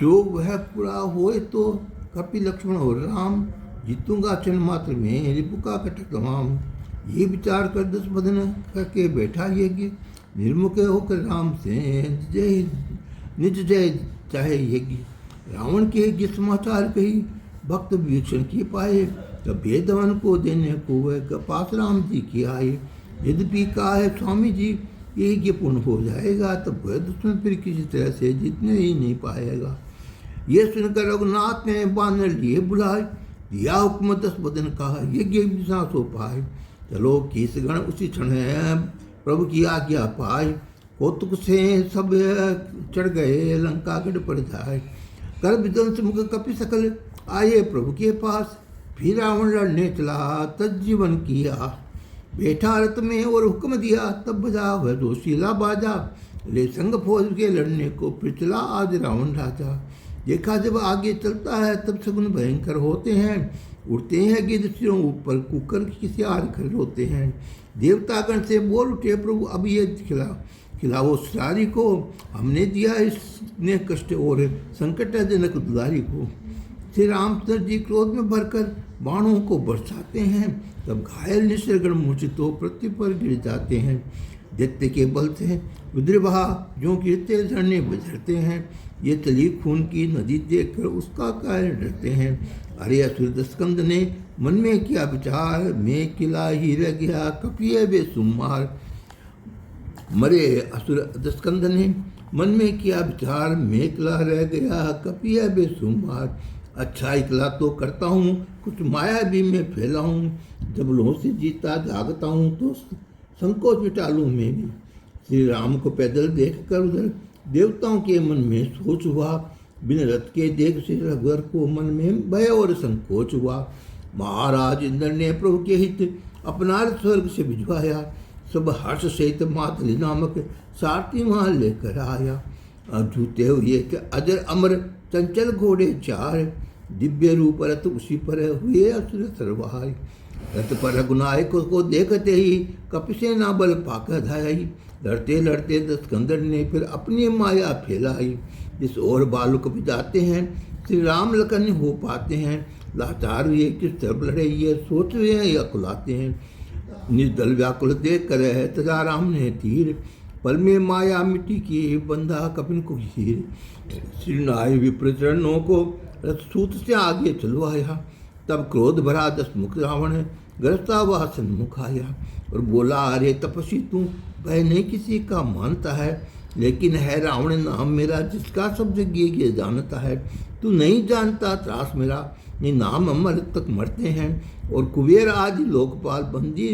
जो वह पूरा होए तो कपि लक्ष्मण और राम, जीतूंगा क्षण मात्र में रिपु का कटक तमाम। ये विचार कर दस बदन करके बैठा यज्ञ, निर्मुख होकर राम से जय निज जय चाहे यज्ञ। रावण के यज्ञ समाचार कही, भक्त वीक्षण की पाए, तब भेदवन को देने को वह पास राम जी की आए। यद्यपि कहा है स्वामी जी ये यज्ञ पूर्ण हो जाएगा, तब वह दुश्मन फिर किसी तरह से जीतने ही नहीं पाएगा। ये सुनकर रघुनाथ ने बानर लिए बुलाए, दिया हुक्म दस बदन कहा, यज्ञ बिना सो पाए। चलो किस गण उसी क्षण प्रभु की आज्ञा पाए, कौतुक से सब चढ़ गए लंका गढ़ पर जाए। कर विध्वंस मुख कपि सकल आए प्रभु के पास, फिर रावण लड़ने चला तज्जीवन किया। बैठा रथ में और हुक्म दिया, तब बजा वह जोशीला बाजा, ले संग फौज के लड़ने को फिर चला आज रावण राजा। देखा जब आगे चलता है तब सगुन भयंकर होते हैं, उड़ते हैं गिद्ध सिरों ऊपर कुकर किसी आर खड़े होते हैं। देवतागण से बोल उठे प्रभु अब ये खिलाओ सारी को, हमने दिया इसने कष्ट और संकट जनक दुलारी को। श्री रामचंद्र जी क्रोध में भरकर बाणों को बरसाते हैं, तब घायल निश्चरगण मूर्छितों पृथ्वी पर गिर जाते हैं। दैत्य के बल से रुद्रबहा जो गिरते झरने बजरते हैं, ये चली खून की नदी देखकर उसका कारण डरते हैं। अरे असुर दस्कंद ने मन में किया विचार, मैं किला ही रह गया कपिय बेसुमार। मरे असुर दस्कंद ने मन में किया विचार, मैं किला रह गया कपिय बेसुमार। अच्छा इकला तो करता हूँ, कुछ माया भी मैं फैला हूँ, जब लोह से जीता जागता हूँ तो संकोच मिटा लूँ मैं भी। श्री राम को पैदल देख कर उधर देवताओं के मन में सोच हुआ, बिन रथ के देख श्री रघुवर को मन में भय और संकोच हुआ। महाराज इंद्र ने प्रभु के हित अपना रथ स्वर्ग से भिजवाया, सब हर्ष सहित मातली नामक सारथी वहाँ लेकर आया। अब झूठे हुए के अजर अमर चंचल घोड़े चार, दिव्य रूप रथ उसी पर हुए असुर सरवार। रथ पर रघुनायक को देखते ही कपिसेना बल पाकर धाई, लड़ते लड़ते दस्कंदर ने फिर अपनी माया फैलाई। जिस ओर बालू कपि जाते हैं श्री राम लखन हो पाते हैं, लाचार हुए किस तरफ लड़े ये सोच रहे हैं या कुलाते हैं। निर्दल व्याकुल देख कर है तजा राम ने तीर, पल में माया मिट्टी की बंधा कपिन को हीर। श्रीनाय विपरीत चरणों को रथसूत से आगे चलवाया, तब क्रोध भरा दस मुख रावण गरजता हुआ सन्मुख आया और बोला, अरे तपस्वी तू भय नहीं किसी का मानता है, लेकिन है रावण नाम मेरा जिसका सब जग ये जानता है। तू नहीं जानता त्रास मेरा, ये नाम अमर तक मरते हैं, और कुबेर आदि लोकपाल बंदी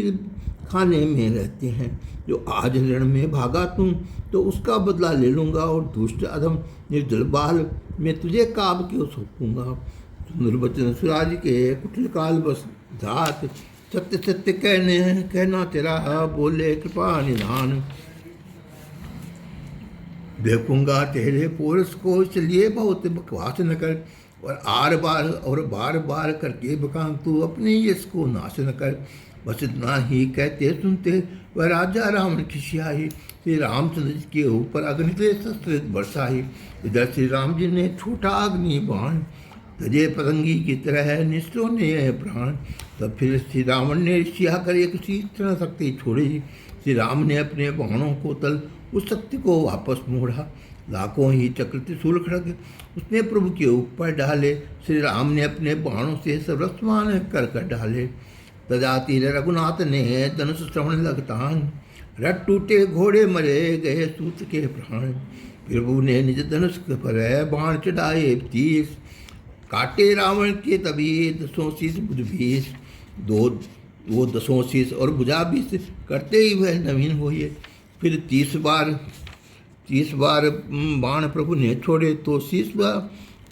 खाने में रहते हैं। जो आज रण में भागा तू तो उसका बदला ले लूँगा, और दुष्ट अधम निर्जल बाल मैं तुझे काब क्यों सौंपूँगा। सुंदर बचन सुराज के कुटिल काल बस जात, सत्य सत्य कहना तेरा बोले कृपा निधान। देखूंगा तेरे पोरस को इसलिए बहुत बकवास न कर, और बार बार करके बकाम तू अपने यश को नाश न कर। बस इतना ही कहते सुनते वह राजा रावण खिसियाई, श्री रामचंद्र जी के ऊपर अग्नि के शस्त्र बरसाई। इधर श्री राम जी ने छोटा अग्नि बाण, तजे पतंगी की तरह निष्ठों ने प्राण। तब फिर श्री रावण ने ऋषिया कर एक तीक्ष्ण शक्ति छोड़ी, श्री राम ने अपने बाणों को तल उस शक्ति को वापस मोड़ा। लाखों ही चक्र त्रिशूल खड़ग उसने प्रभु के ऊपर डाले, श्री राम ने अपने बाणों से सर्वस्वान कर डाले। तजाति रघुनाथ ने धनुष श्रवण लगतान, रथ टूटे घोड़े मरे गए सूत के प्राण। प्रभु ने निज धनुष पर बाण चढ़ाए 30, काटे रावण के तभी दसों शीश बुझ 20। वो दसों शीश और भुजा 20 करते ही वह नवीन हुए। फिर 30 बार बाण प्रभु ने छोड़े तो शीश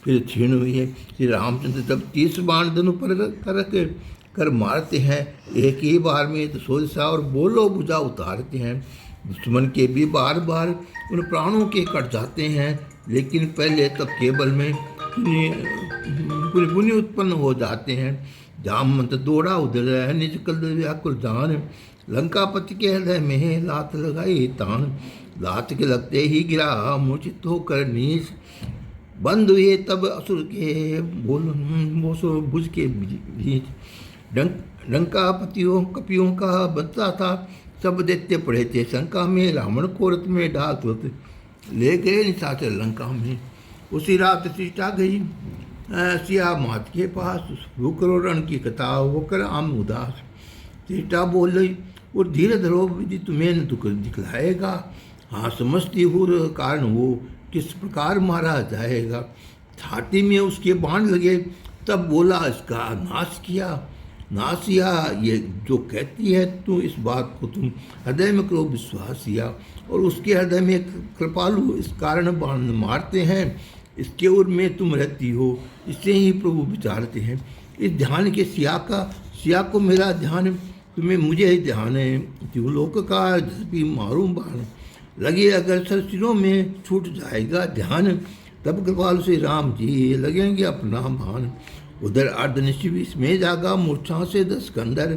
फिर क्षीण हुए। श्री रामचंद्र तब 30 बाण धनु पर कर मारते हैं, एक ही बार में दसों दिशा और बोलो भुजा उतारते हैं। दुश्मन के भी बार बार उन प्राणों के कट जाते हैं, लेकिन पहले तब केवल में पुण्य उत्पन्न हो जाते हैं। जामवंत दौड़ा उधर है निज कल व्याकुल जान, लंकापति के हृदय में लात लगाई तान। लात के लगते ही गिरा मूर्छित होकर नीच, बंद हुए तब असुर के बोलो भुज के बीच डंका पतियों कपियों का बनता था। सब दैत्य पड़े थे शंका में, रावण को रथ में डाल तुरंत ले गए निशाचर लंका में। उसी रात सीता गई सिया मात के पास, शुरू करो रण की कथा होकर आम उदास। सीता बोल रही और धीरे धरो विधि तुम्हें न दुख दिखलाएगा। हाँ समझती हूँ कारण वो किस प्रकार मारा जाएगा। छाती में उसके बाण लगे तब बोला इसका नाश किया। नासिया ये जो कहती है तू इस बात को तुम हृदय में करो विश्वासिया। और उसके हृदय में कृपालु इस कारण बाण मारते हैं, इसके ओर में तुम रहती हो, इससे ही प्रभु विचारते हैं। इस ध्यान के सिया को मेरा ध्यान, तुम्हें मुझे ही ध्यान है। त्रिलोक का भी मारूं बाण, लगे अगर सिरों में छूट जाएगा ध्यान। तब कृपालु से राम जी लगेंगे अपना मान। उधर अर्धनिश्चित इसमें जागा मूर्छा से 10 कंदर।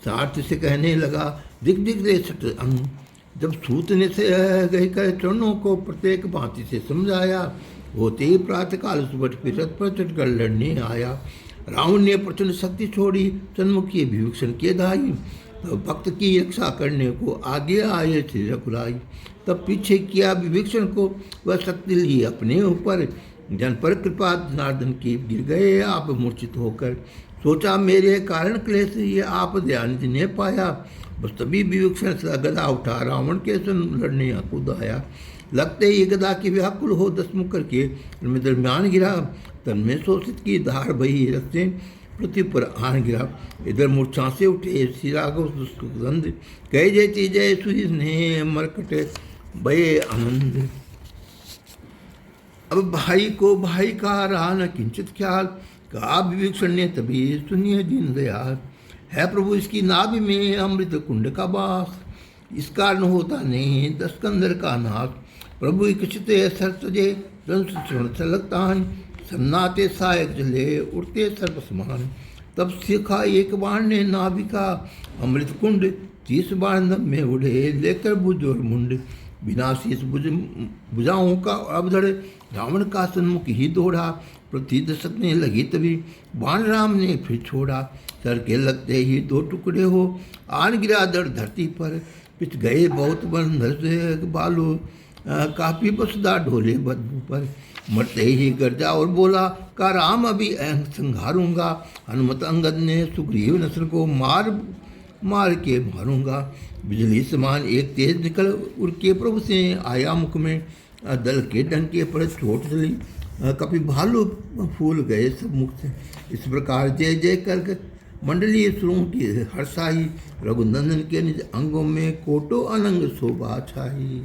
सार्थ से कहने लगा दिख दिख रे सट अनु। जब सूतने से गए कर चरणों को प्रत्येक भांति से समझाया, होते ही प्रातःकाल सुबह फिर रथ पर चढ़कर लड़ने आया। रावण ने प्रचंड शक्ति छोड़ी, सन्मुखी विभीषण के दाई। तब भक्त की रक्षा करने को आगे आए श्री रघुराई। तब पीछे किया विभीषण को, वह शक्ति ली अपने ऊपर। जन पर कृपा जनार्दन की गिर गए आप मूर्छित होकर। सोचा मेरे कारण क्लेश ये आप दयानिधि ने पाया। बस तभी विभीषण से गदा उठा रावण के संग लड़ने कूद आया। लगते ही गदा की व्याकुल हो 10 मुख करके उनमें दरमियान गिरा। तन में शोषित की धार बही रस्ते पृथ्वी पर आन गिरा। इधर मूर्छा से उठे श्री राघव दुष्गंध, कह जय जय सुधि स्नेह मरकट भये आनंद। अब भाई को भाई का रहा न किंचित ख्याल, कहा विभीषण ने तभी सुनिए दीन दयाल। है प्रभु इसकी नाभि में अमृत कुंड का वास, इस कारण होता नहीं 10 कंदर का नाश। प्रभु इच्छित सर सजे श्रवण लगता है, सन्नाते सहायक जले उड़ते सर्व समान। तब सीखा एक बाण ने नाभि का अमृत कुंड, 30 बाण नभ में उड़े लेकर भुज और मुंड। बिना शीश भुजाओं का अवधड़ रावण का सन्मुख ही दौड़ा। पृथ्वी दसकने लगी तभी बाण राम ने फिर छोड़ा। सर के लगते ही 2 टुकड़े हो आन गिरा दर धरती पर। पिछ गए बहुत बंधर से बालो, काफी बसदा ढोले बदबू पर। मरते ही गर्जा और बोला का राम अभी संहारूंगा। हनुमत अंगद ने सुग्रीव नस्ल को मार के मारूंगा। बिजली समान एक तेज निकल उड़ के प्रभु से आया मुख में। दल के डंके पर चोट चली, कपि भालू फूल गए सब मुख से। इस प्रकार जय जय कर मंडलीय सुरों की हर्षाई। रघुनंदन के निज अंगों में कोटो अनंग शोभा छाई।